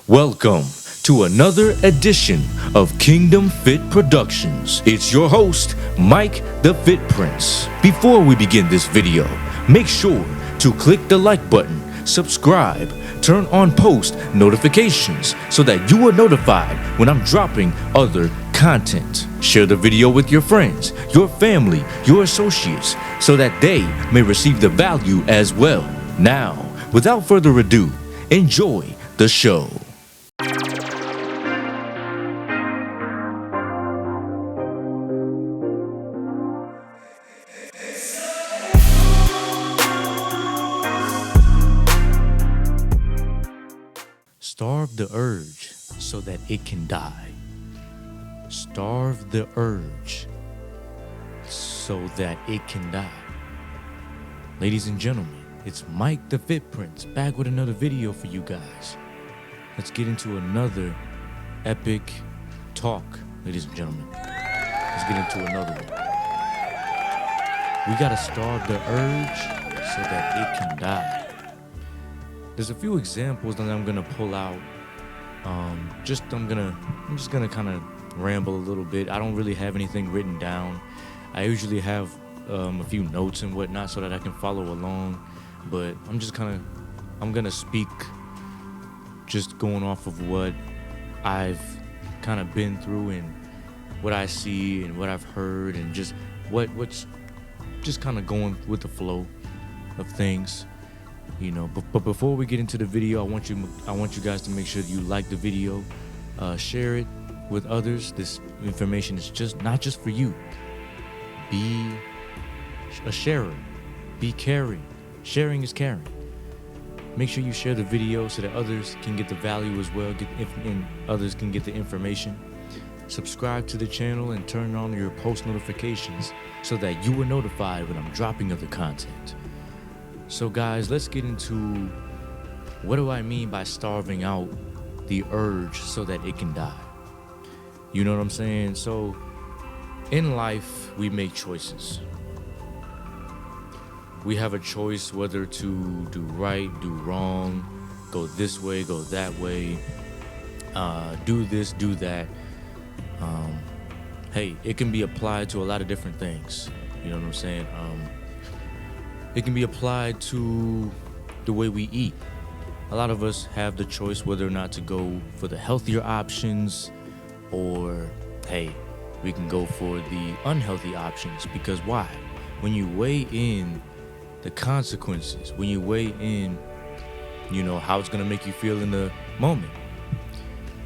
Welcome to another edition of Kingdom Fit Productions. It's your host, Mike the Fit Prince. Before we begin this video, make sure to click the like button, subscribe, turn on post notifications so that you are notified when I'm dropping other content. Share the video with your friends, your family, your associates, so that they may receive the value as well. Now, without further ado, enjoy the show. Starve the urge so that it can die. Starve the urge so that it can die. Ladies and gentlemen, it's Mike the Fit Prince back with another video for you guys. Let's get into another epic talk, ladies and gentlemen. Let's get into another one. We gotta starve the urge so that it can die. There's a few examples that I'm gonna pull out. I'm just gonna kind of ramble a little bit. I don't really have anything written down. I usually have a few notes and whatnot so that I can follow along. But I'm gonna speak just going off of what I've kind of been through and what I see and what I've heard and just what's just kind of going with the flow of things. You know, but before we get into the video, I want you guys to make sure that you like the video, share it with others. This information is not just for you. Be a sharer, be caring. Sharing is caring. Make sure you share the video so that others can get the value as well, and others can get the information. Subscribe to the channel and turn on your post notifications so that you are notified when I'm dropping other content. So guys, let's get into what do I mean by starving out the urge so that it can die. You know what I'm saying? So in life, we make choices. We have a choice whether to do right, do wrong, go this way, go that way, do this, do that. Hey, it can be applied to a lot of different things. You know what I'm saying? It can be applied to the way we eat. A lot of us have the choice whether or not to go for the healthier options, or hey, we can go for the unhealthy options. Because why? When you weigh in the consequences, when you weigh in, you know, how it's gonna make you feel in the moment.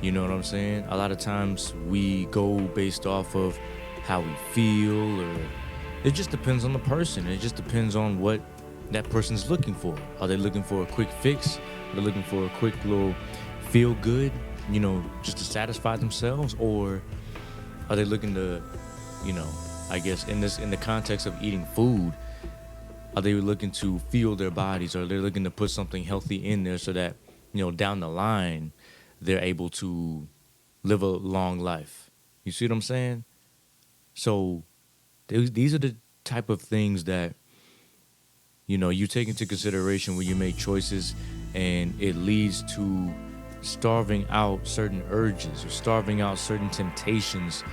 You know what I'm saying? A lot of times we go based off of how we feel, or it just depends on the person. It just depends on what that person's looking for. Are they looking for a quick fix? Are they looking for a quick little feel good, you know, just to satisfy themselves? Or are they looking to, you know, I guess in the context of eating food, are they looking to fuel their bodies? Or are they looking to put something healthy in there so that, you know, down the line, they're able to live a long life? You see what I'm saying? So these are the type of things that, you know, you take into consideration when you make choices, and it leads to starving out certain urges or starving out certain temptations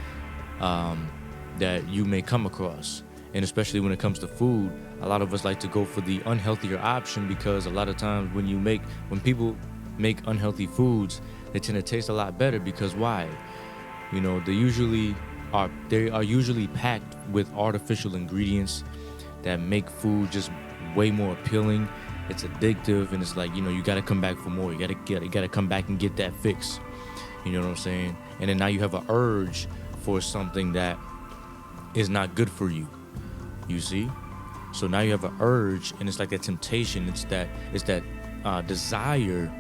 that you may come across. And especially when it comes to food, a lot of us like to go for the unhealthier option, because a lot of times when people make unhealthy foods, they tend to taste a lot better. Because why? You know, they are usually packed with artificial ingredients that make food just way more appealing. It's addictive, and it's like, you know, you got to come back for more. You got to come back and get that fix. You know what I'm saying? And then now you have an urge for something that is not good for you. You see? So now you have an urge, and it's like that temptation. It's that desire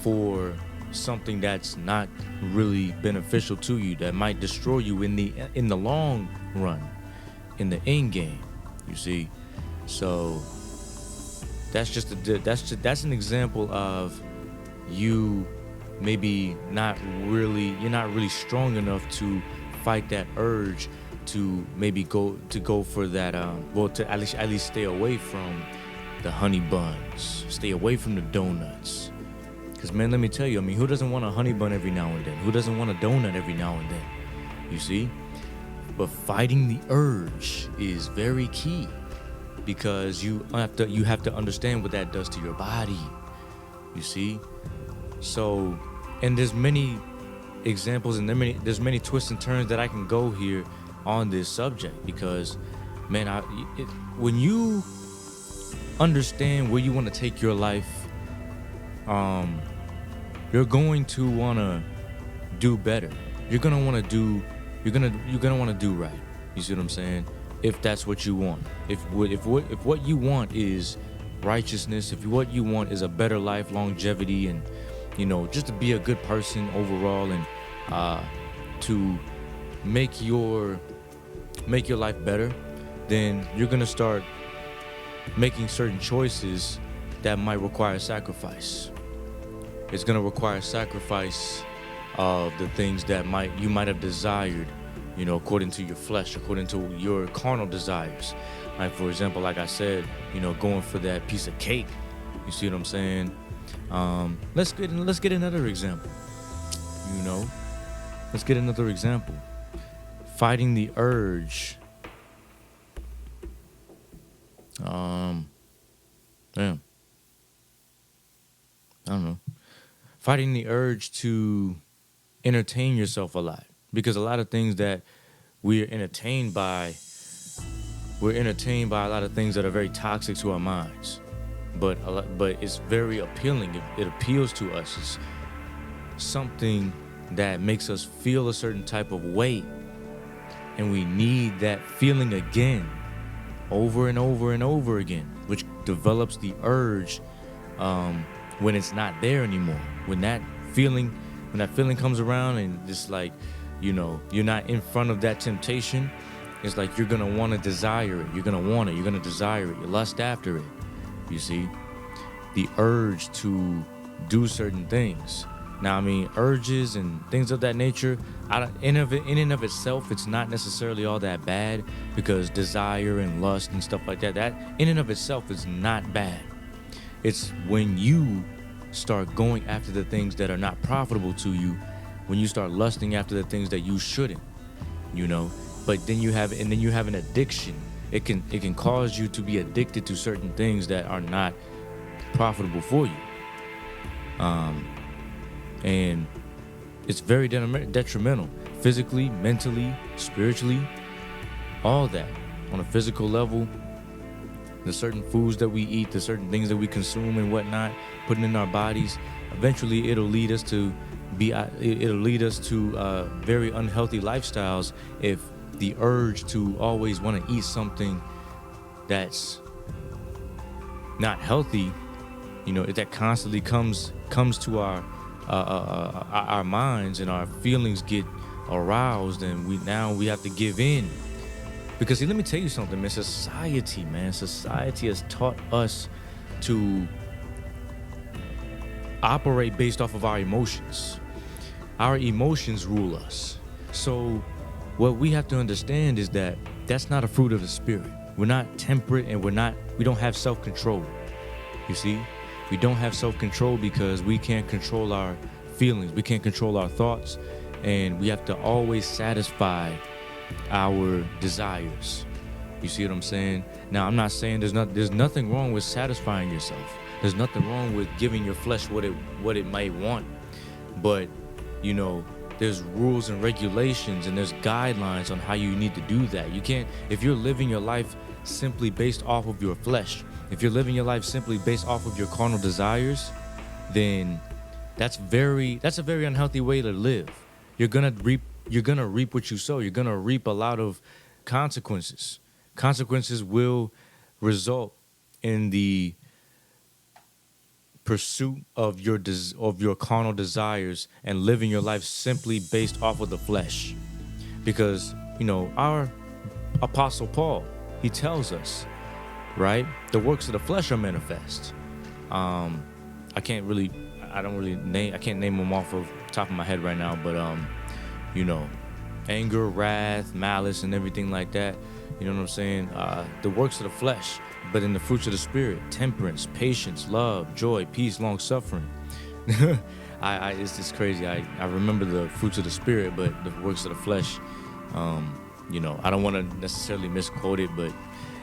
for something that's not really beneficial to you, that might destroy you in the long run, in the end game. You see? So that's an example of you maybe you're not really strong enough to fight that urge to maybe go for that to at least stay away from the honey buns, stay away from the donuts, Because, man, let me tell you, I mean, who doesn't want a honey bun every now and then? Who doesn't want a donut every now and then? You see? But fighting the urge is very key, because you have to understand what that does to your body. You see? So, and there's many examples, and there's many twists and turns that I can go here on this subject, because, man, when you understand where you want to take your life, you're going to want to do better. You're gonna want to do right. You see what I'm saying? If that's what you want. If what you want is righteousness, if what you want is a better life, longevity, and, you know, just to be a good person overall, and to make your life better, then you're gonna start making certain choices that might require sacrifice. It's gonna require sacrifice of the things that you might have desired, you know, according to your flesh, according to your carnal desires. Like, for example, like I said, you know, going for that piece of cake. You see what I'm saying? Let's get another example. You know, let's get another example. Fighting the urge. Damn. I don't know. Fighting the urge to entertain yourself a lot, because a lot of things that we're entertained by a lot of things that are very toxic to our minds, but it's very appealing. It appeals to us. It's something that makes us feel a certain type of way, and we need that feeling again, over and over and over again, which develops the urge when it's not there anymore. When that feeling comes around, and just like, you know, you're not in front of that temptation, it's like you're gonna want to desire it. You're gonna want it. You're gonna desire it. You lust after it. You see, the urge to do certain things. Now, I mean, urges and things of that nature, in and of itself, it's not necessarily all that bad, because desire and lust and stuff like that in and of itself is not bad. It's when you start going after the things that are not profitable to you, when you start lusting after the things that you shouldn't, you know. But then you have an addiction. It can cause you to be addicted to certain things that are not profitable for you. And it's very detrimental, physically, mentally, spiritually, all that. On a physical level, the certain foods that we eat, the certain things that we consume and whatnot, putting in our bodies, eventually it'll lead us to very unhealthy lifestyles, if the urge to always want to eat something that's not healthy, you know, if that constantly comes to our minds, and our feelings get aroused, and we have to give in. Because, see, let me tell you something, man. Society has taught us to operate based off of our emotions. Our emotions rule us. So what we have to understand is that that's not a fruit of the spirit. We're not temperate, and we don't have self-control. You see? We don't have self-control because we can't control our feelings. We can't control our thoughts, and we have to always satisfy our desires. You see what I'm saying? Now, I'm not saying there's nothing wrong with satisfying yourself. There's nothing wrong with giving your flesh what it might want. But, you know, there's rules and regulations, and there's guidelines on how you need to do that. You can't, if you're living your life simply based off of your flesh, if you're living your life simply based off of your carnal desires, then that's a very unhealthy way to live. You're gonna reap what you sow. You're gonna reap a lot of consequences. Consequences will result in the pursuit of your carnal desires and living your life simply based off of the flesh. Because, you know, our Apostle Paul, he tells us, right, the works of the flesh are manifest. I can't name them off of the top of my head right now, but you know, anger, wrath, malice, and everything like that. You know what I'm saying? The works of the flesh, but in the fruits of the spirit: temperance, patience, love, joy, peace, long suffering. It's just crazy. I remember the fruits of the spirit, but the works of the flesh. I don't want to necessarily misquote it, but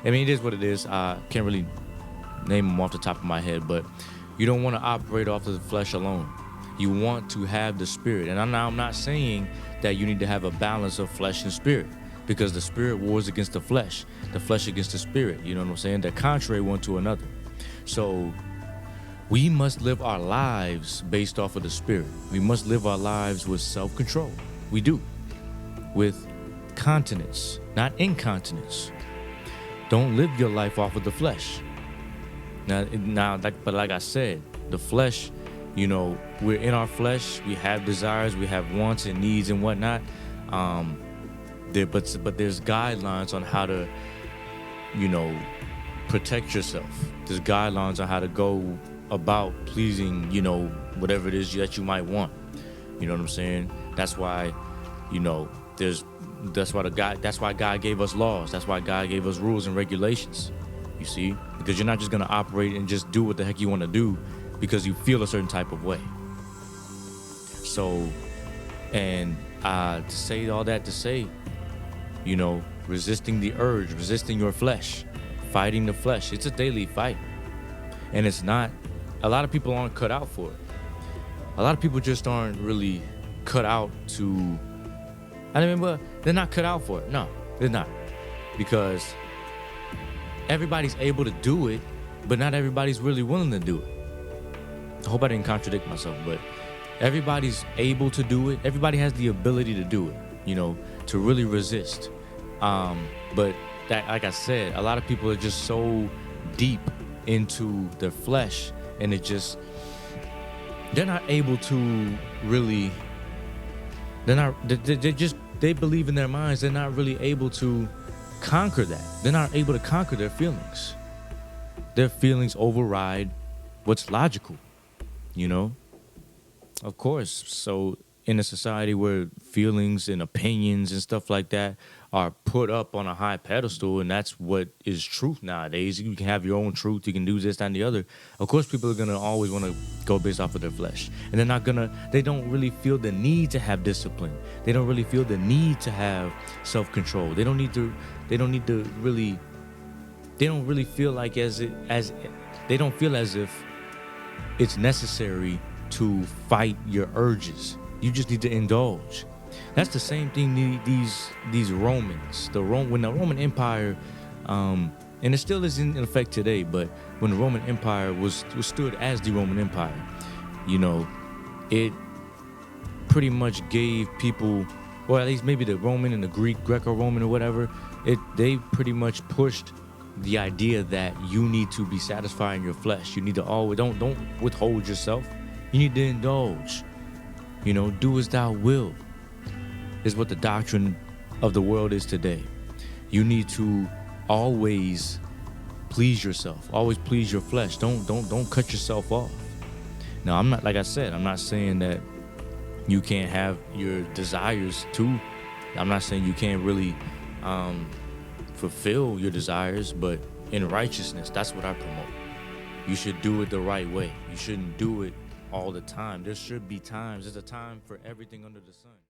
I mean, it is what it is. I can't really name them off the top of my head, but you don't want to operate off of the flesh alone. You want to have the spirit. And I'm not saying that you need to have a balance of flesh and spirit, because the spirit wars against the flesh against the spirit. You know what I'm saying? They're contrary one to another. So we must live our lives based off of the spirit. We must live our lives with self-control. We do. With continence, not incontinence. Don't live your life off of the flesh. But like I said, the flesh, we're in our flesh. We have desires, we have wants and needs and whatnot. But there's guidelines on how to, protect yourself. There's guidelines on how to go about pleasing, whatever it is that you might want. You know what I'm saying? That's why, that's why God gave us laws. That's why God gave us rules and regulations. You see? Because you're not just gonna operate and just do what the heck you want to do because you feel a certain type of way. So, and to say all that to say, resisting the urge, resisting your flesh, fighting the flesh. It's a daily fight. And it's not, a lot of people aren't cut out for it. A lot of people just aren't really cut out to, but they're not cut out for it. No, they're not. Because everybody's able to do it, but not everybody's really willing to do it. I hope I didn't contradict myself, but everybody's able to do it. Everybody has the ability to do it, to really resist. But that, like I said, a lot of people are just so deep into their flesh, and they're not able to really, they believe in their minds, they're not really able to conquer that. They're not able to conquer their feelings. Their feelings override what's logical, Of course. So in a society where feelings and opinions and stuff like that are put up on a high pedestal, and that's what is truth nowadays. You can have your own truth. You can do this, that, and the other. Of course, people are going to always want to go based off of their flesh. And they don't really feel the need to have discipline. They don't really feel the need to have self-control. They don't really feel like they don't feel as if it's necessary to fight your urges. You just need to indulge. That's the same thing these Romans, when the Roman Empire, and it still is in effect today, but when the Roman Empire was stood as the Roman Empire, it pretty much gave people, or at least maybe the Roman and the Greco-Roman or whatever, they pretty much pushed the idea that you need to be satisfying your flesh. You need to always, don't withhold yourself. You need to indulge. Do as thou wilt, is what the doctrine of the world is today. You need to always please yourself, always please your flesh. Don't cut yourself off. Now, I'm not saying that you can't have your desires too. I'm not saying you can't really fulfill your desires, but in righteousness, that's what I promote. You should do it the right way. You shouldn't do it all the time. There should be times. There's a time for everything under the sun.